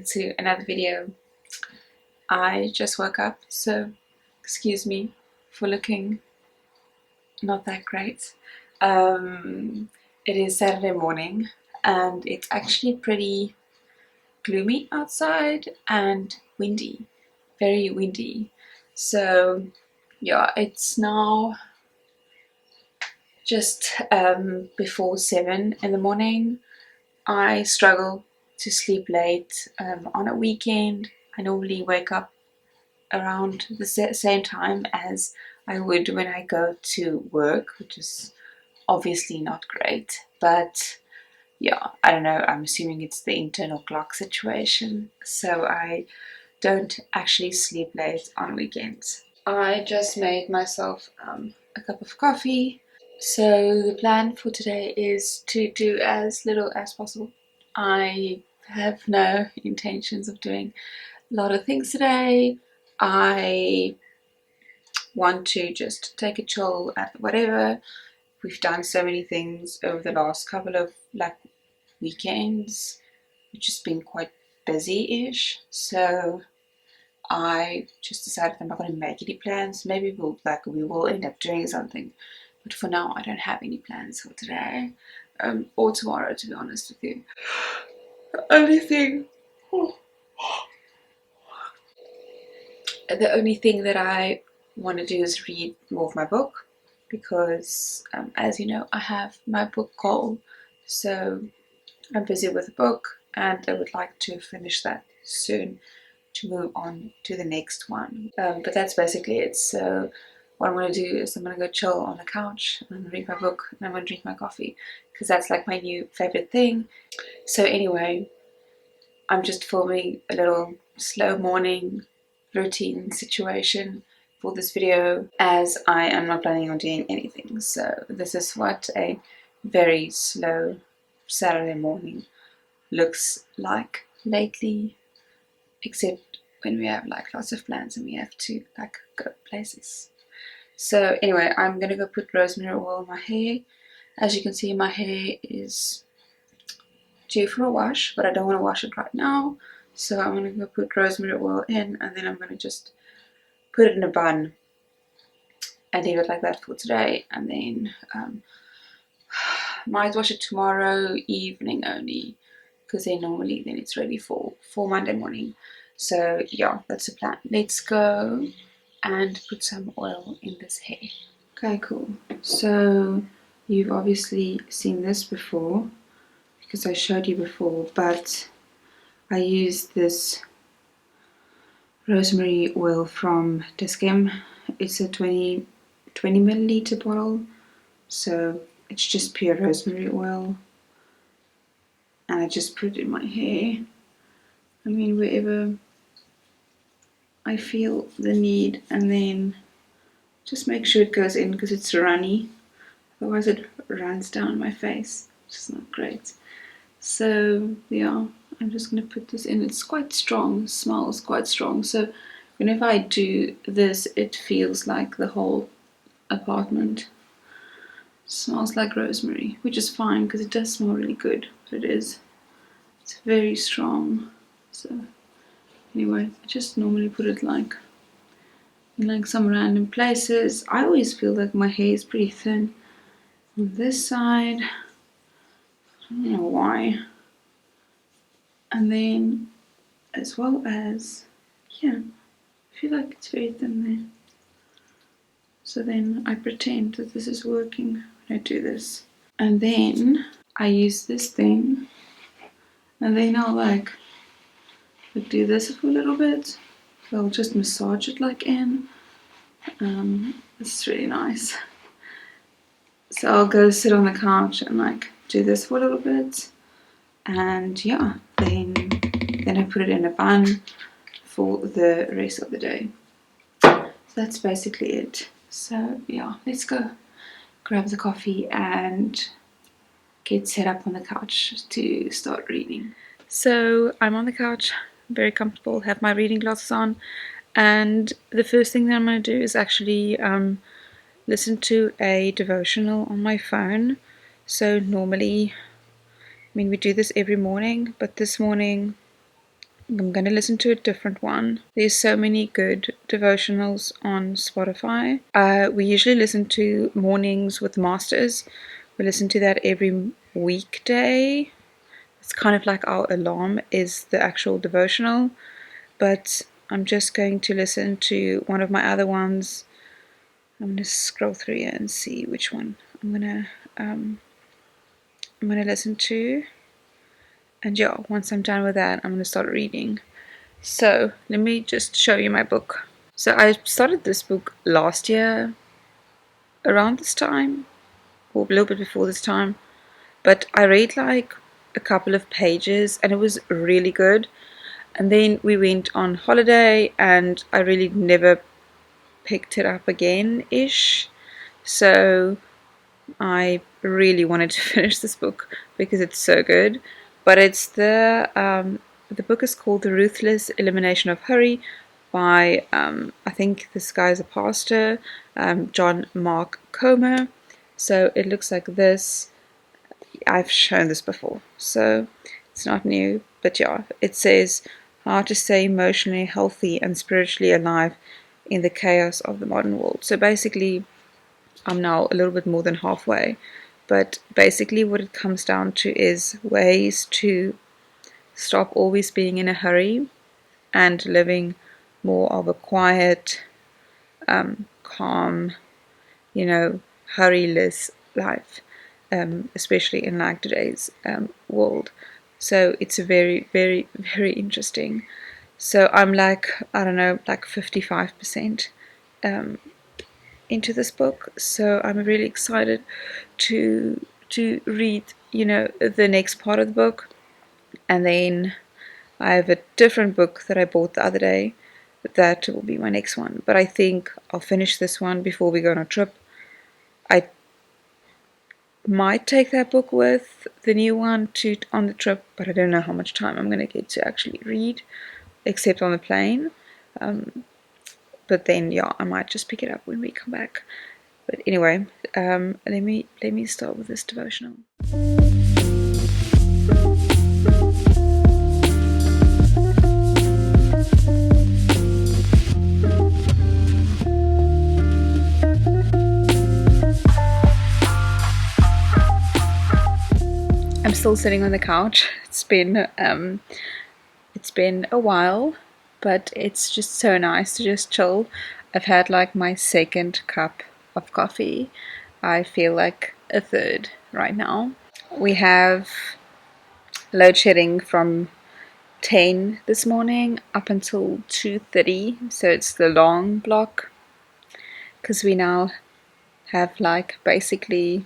to another video. I just woke up, so excuse me for looking not that great. It is Saturday morning and it's actually pretty gloomy outside and windy, very windy. So yeah, it's now just before 7 in the morning. I struggle to sleep late on a weekend. I normally wake up around the same time as I would when I go to work, which is obviously not great. But yeah, I don't know, I'm assuming it's the internal clock situation, so I don't actually sleep late on weekends. I just made myself a cup of coffee. So the plan for today is to do as little as possible. I have no intentions of doing a lot of things today. I want to just take a chill at whatever. We've done so many things over the last couple of weekends, which has been quite busy-ish. So I just decided I'm not going to make any plans. Maybe we will end up doing something, but for now I don't have any plans for today or tomorrow, to be honest with you. The only thing that I want to do is read more of my book, because as you know, I have my book goal, so I'm busy with the book and I would like to finish that soon to move on to the next one. But that's basically it. So what I'm going to do is I'm going to go chill on the couch and read my book, and I'm going to drink my coffee because that's like my new favorite thing. So anyway, I'm just filming a little slow morning routine situation for this video, as I am not planning on doing anything. So this is what a very slow Saturday morning looks like lately, except when we have lots of plans and we have to go places. So anyway, I'm gonna go put rosemary oil on my hair. As you can see, my hair is due for a wash, but I don't want to wash it right now. So I'm gonna go put rosemary oil in, and then I'm gonna just put it in a bun and leave it like that for today, and then might wash it tomorrow evening only, because then it's ready for Monday morning. So yeah, that's the plan. Let's go and put some oil in this hair. Okay, cool. So you've obviously seen this before because I showed you before, but I used this rosemary oil from Dis-Chem. It's a 20 milliliter bottle, so it's just pure rosemary oil, and I just put it in my hair. I mean, wherever I feel the need, and then just make sure it goes in because it's runny, otherwise it runs down my face, which is not great. So yeah, I'm just going to put this in. It's quite strong, smells quite strong, so whenever I do this it feels like the whole apartment smells like rosemary, which is fine because it does smell really good, but it's very strong. So anyway, I just normally put it in some random places. I always feel like my hair is pretty thin on this side, I don't know why. And then as well as, yeah, I feel like it's very thin there. So then I pretend that this is working when I do this. And then I use this thing, and then I'll do this for a little bit. So I'll just massage it in. It's really nice. So I'll go sit on the couch and do this for a little bit, and yeah, then I put it in a bun for the rest of the day. So that's basically it. So yeah, let's go grab the coffee and get set up on the couch to start reading. So I'm on the couch, very comfortable, have my reading glasses on, and the first thing that I'm going to do is actually listen to a devotional on my phone. So normally, we do this every morning, but this morning I'm going to listen to a different one. There's so many good devotionals on Spotify. We usually listen to Mornings with Masters. We listen to that every weekday. It's kind of like our alarm is the actual devotional. But I'm just going to listen to one of my other ones. I'm going to scroll through here and see which one I'm going to listen to. And yeah, once I'm done with that, I'm going to start reading. So let me just show you my book. So I started this book last year, around this time, or a little bit before this time. But I read like a couple of pages and it was really good. And then we went on holiday and I really never picked it up again-ish. So I really wanted to finish this book because it's so good. But it's the book is called The Ruthless Elimination of Hurry by I think this guy is a pastor, John Mark Comer. So it looks like this. I've shown this before, so it's not new. But yeah, it says how to stay emotionally healthy and spiritually alive in the chaos of the modern world. So basically, I'm now a little bit more than halfway. But basically, what it comes down to is ways to stop always being in a hurry and living more of a quiet, calm, hurryless life, especially in like today's world. So it's very, very, very interesting. So I'm like, I don't know, like 55% into this book. So I'm really excited to read, the next part of the book. And then I have a different book that I bought the other day. That will be my next one. But I think I'll finish this one before we go on a trip. I might take that book with the new one on the trip, but I don't know how much time I'm going to get to actually read, except on the plane. But then, yeah, I might just pick it up when we come back. But anyway, let me start with this devotional. I'm still sitting on the couch. It's been a while, but it's just so nice to just chill. I've had like my second cup of coffee. I feel like a third right now. We have load shedding from 10 this morning up until 2:30, so it's the long block, because we now have like basically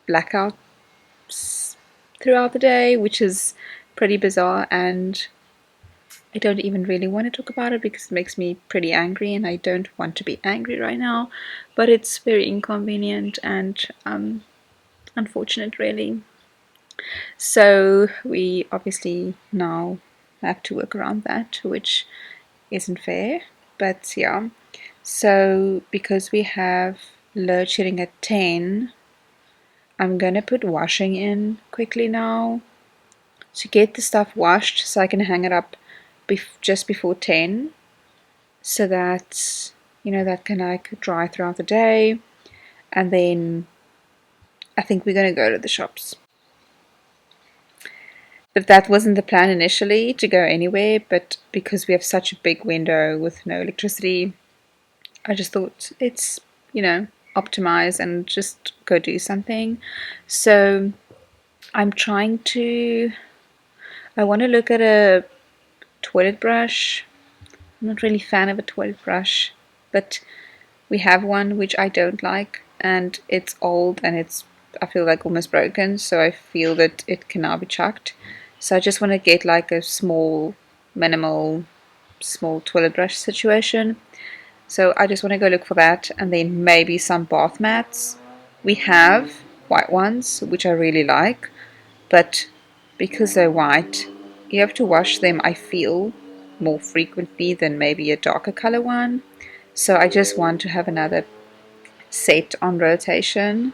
blackouts throughout the day, which is pretty bizarre, and I don't even really want to talk about it because it makes me pretty angry and I don't want to be angry right now, but it's very inconvenient and unfortunate, really. So we obviously now have to work around that, which isn't fair, but yeah. So because we have load shedding at 10, I'm gonna put washing in quickly now to get the stuff washed so I can hang it up just before 10, so that that can like dry throughout the day. And then I think we're gonna go to the shops. But that wasn't the plan initially, to go anywhere, but because we have such a big window with no electricity, I just thought it's, optimize and just go do something. So I'm trying to, I want to look at a toilet brush. I'm not really a fan of a toilet brush, but we have one which I don't like, and it's old and I feel like almost broken, so I feel that it can now be chucked. So I just want to get like a small, minimal, small toilet brush situation. So I just want to go look for that, and then maybe some bath mats. We have white ones, which I really like, but because they're white, you have to wash them, I feel, more frequently than maybe a darker color one. So I just want to have another set on rotation.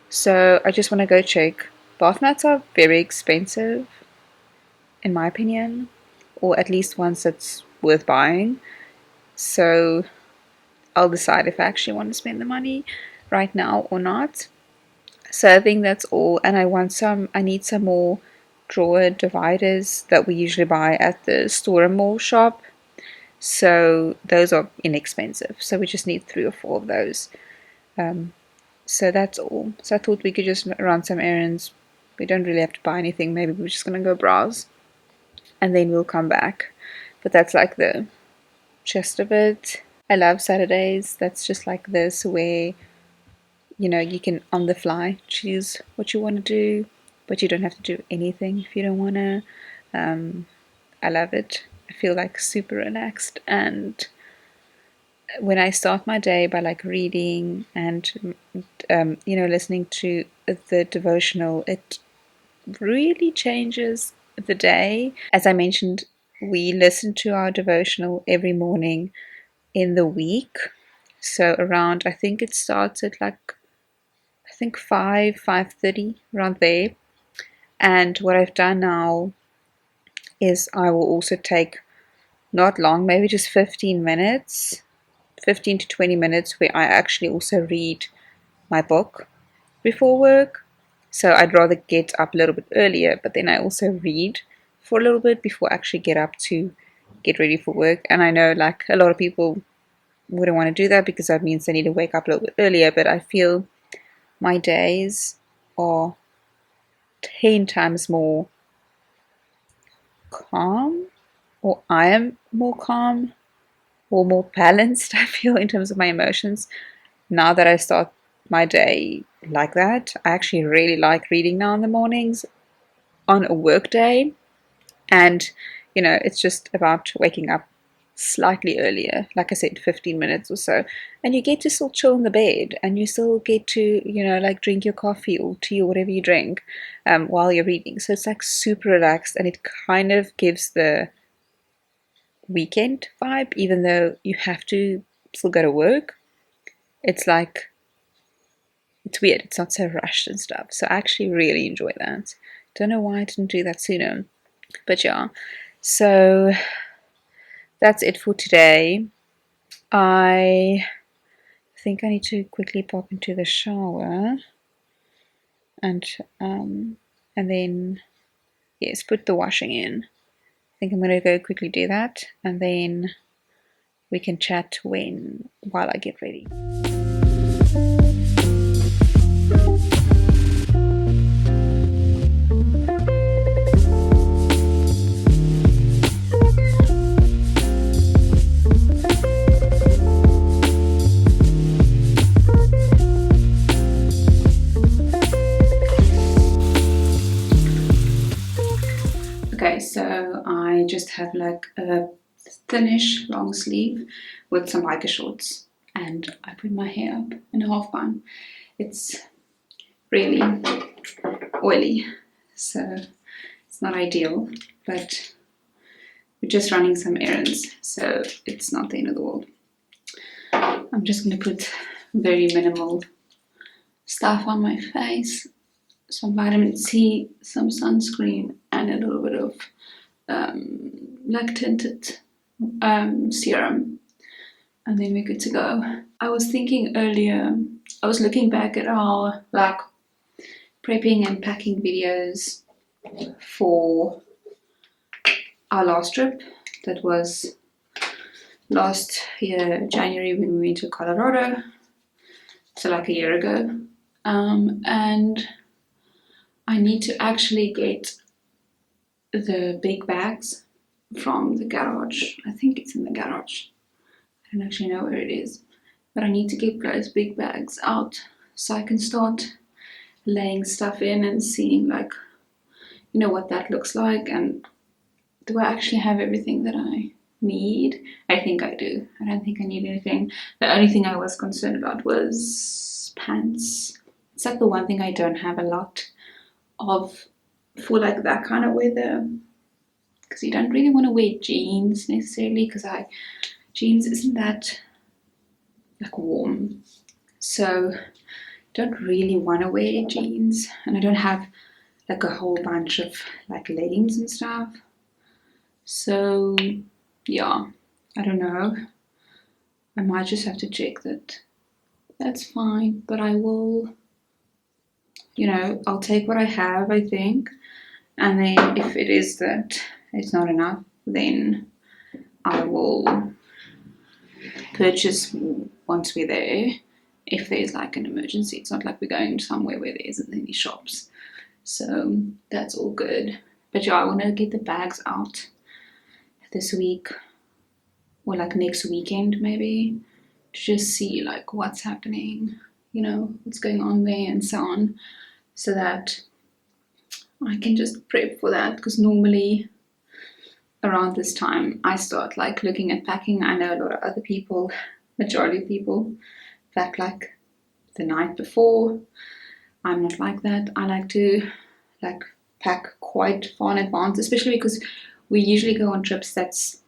So I just want to go check. Bath mats are very expensive. in my opinion, or at least ones that's worth buying. So I'll decide if I actually want to spend the money right now or not. So I think that's all. And I need some more drawer dividers that we usually buy at the store and mall shop. So those are inexpensive. So we just need 3 or 4 of those. So that's all. So I thought we could just run some errands. We don't really have to buy anything. Maybe we're just gonna go browse and then we'll come back. But that's like the gist of it. I love Saturdays. That's just like this where you can on the fly choose what you want to do, but you don't have to do anything if you don't want to. I love it. I feel like super relaxed, and when I start my day by like reading and listening to the devotional, it really changes the day. As I mentioned, we listen to our devotional every morning in the week. So around, I think it starts at like, I think 5:30, around there. And what I've done now is I will also take not long, maybe just 15 minutes, 15 to 20 minutes, where I actually also read my book before work. So I'd rather get up a little bit earlier, but then I also read for a little bit before I actually get up to get ready for work. And I know like a lot of people wouldn't want to do that because that means they need to wake up a little bit earlier, but I feel my days are 10 times more calm, or I am more calm or more balanced, I feel, in terms of my emotions now that I start my day like that. I actually really like reading now in the mornings on a work day. And, it's just about waking up slightly earlier, like I said, 15 minutes or so. And you get to still chill in the bed and you still get to, like drink your coffee or tea or whatever you drink while you're reading. So it's like super relaxed, and it kind of gives the weekend vibe, even though you have to still go to work. It's like, it's weird. It's not so rushed and stuff. So I actually really enjoy that. Don't know why I didn't do that sooner. But yeah. So that's it for today. I think I need to quickly pop into the shower and then yes, put the washing in. I think I'm gonna go quickly do that, and then we can chat while I get ready. Okay, so I just have like a thinnish long sleeve with some biker shorts, and I put my hair up in a half bun. It's really oily, so it's not ideal, but we're just running some errands, so it's not the end of the world. I'm just going to put very minimal stuff on my face, some vitamin C, some sunscreen, and a little bit of like tinted serum, and then we're good to go. I was thinking earlier, I was looking back at our like prepping and packing videos for our last trip. That was last year, January, when we went to Colorado, so like a year ago. And I need to actually get the big bags from the garage. I think it's in the garage. I don't actually know where it is, but I need to get those big bags out so I can start laying stuff in and seeing like, what that looks like, and do I actually have everything that I need? I think I do. I don't think I need anything. The only thing I was concerned about was pants. It's like the one thing I don't have a lot of for like that kind of weather, because you don't really want to wear jeans necessarily, because jeans isn't that like warm, so don't really want to wear jeans, and I don't have like a whole bunch of like leggings and stuff. So yeah, I don't know. I might just have to check that. That's fine, but I will, I'll take what I have, I think. And then if it is that it's not enough, then I will purchase once we're there. If there's like an emergency, it's not like we're going somewhere where there isn't any shops. So that's all good. But yeah, I want to get the bags out this week or like next weekend maybe to just see like what's happening, what's going on there and so on, so that I can just prep for that, because normally around this time I start like looking at packing. I know a lot of other people, majority of people, pack like the night before. I'm not like that. I like to like pack quite far in advance, especially because we usually go on trips that's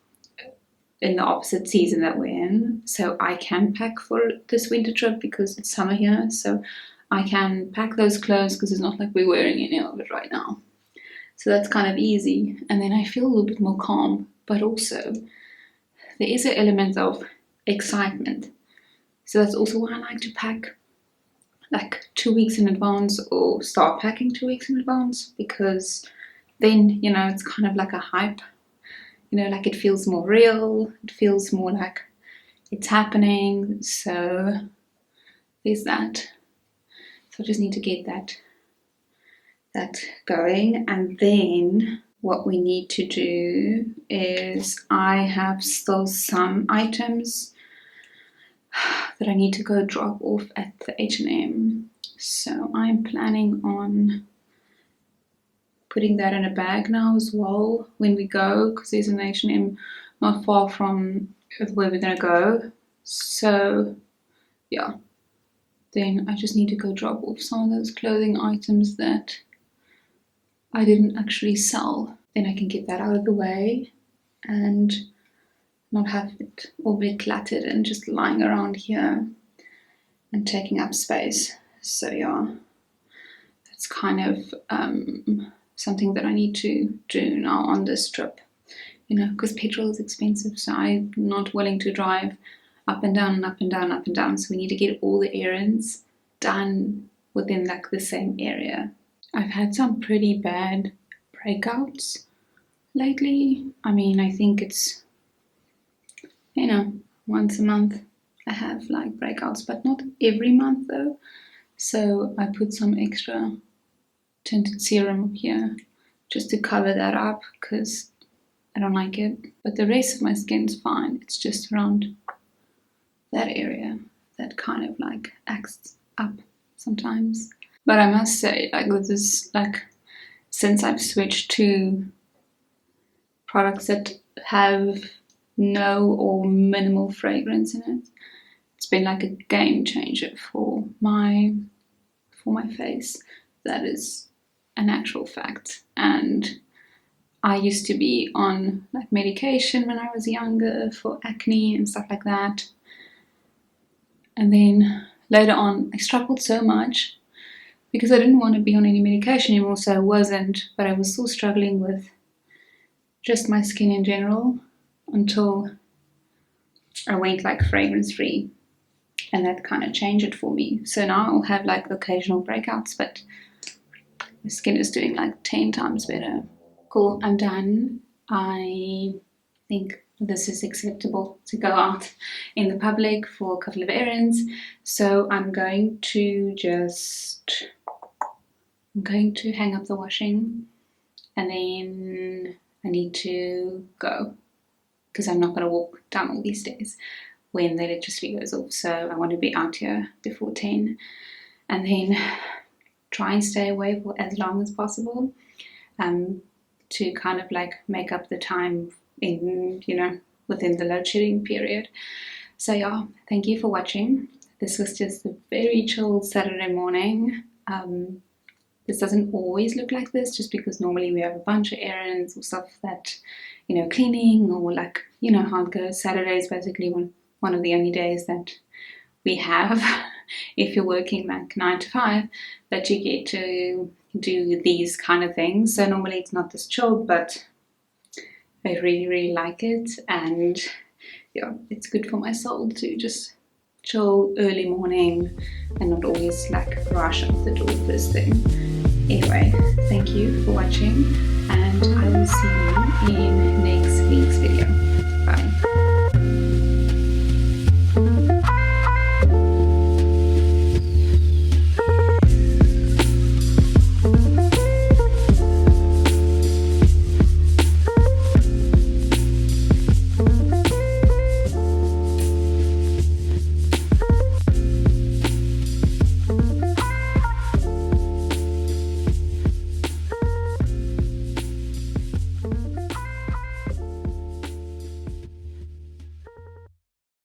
in the opposite season that we're in. So I can pack for this winter trip because it's summer here. So I can pack those clothes because it's not like we're wearing any of it right now. So that's kind of easy. And then I feel a little bit more calm. But also, there is an element of excitement. So that's also why I like to pack like 2 weeks in advance, or start packing 2 weeks in advance, because then, it's kind of like a hype. Like it feels more real. It feels more like it's happening. So there's that. So I just need to get that going. And then what we need to do is I have still some items that I need to go drop off at the H&M. So I'm planning on putting that in a bag now as well when we go, because there's an H&M not far from where we're going to go. So yeah, then I just need to go drop off some of those clothing items that I didn't actually sell. Then I can get that out of the way and not have it all be cluttered and just lying around here and taking up space. So yeah, that's kind of something that I need to do now on this trip, because petrol is expensive, so I'm not willing to drive up and down and up and down, up and down. So we need to get all the errands done within like the same area. I've had some pretty bad breakouts lately. I mean, I think it's, once a month I have like breakouts, but not every month though. So I put some extra tinted serum here just to cover that up, because I don't like it. But the rest of my skin's fine. It's just around that area that kind of like acts up sometimes. But I must say, like, this is like, since I've switched to products that have no or minimal fragrance in it, it's been like a game changer for my face. That is an actual fact. And I used to be on like medication when I was younger for acne and stuff like that. And then later on, I struggled so much because I didn't want to be on any medication anymore, so I wasn't, but I was still struggling with just my skin in general until I went like fragrance free, and that kind of changed it for me. So now I'll have like occasional breakouts, but my skin is doing like 10 times better. Cool, I'm done. I think this is acceptable to go out in the public for a couple of errands. So I'm going to hang up the washing, and then I need to go, because I'm not going to walk down all these stairs when the electricity goes off. So I want to be out here before 10, and then try and stay away for as long as possible, to kind of like make up the time in, within the load shedding period. So yeah, thank you for watching. This was just a very chill Saturday morning. This doesn't always look like this, just because normally we have a bunch of errands or stuff that, cleaning, or like, how it goes. Saturday is basically one of the only days that we have, if you're working like 9 to 5, that you get to do these kind of things. So normally it's not this chill, but I really like it, and yeah, it's good for my soul to just chill early morning and not always like rush out the door first thing. Anyway, thank you for watching, and I will see you in next week's video.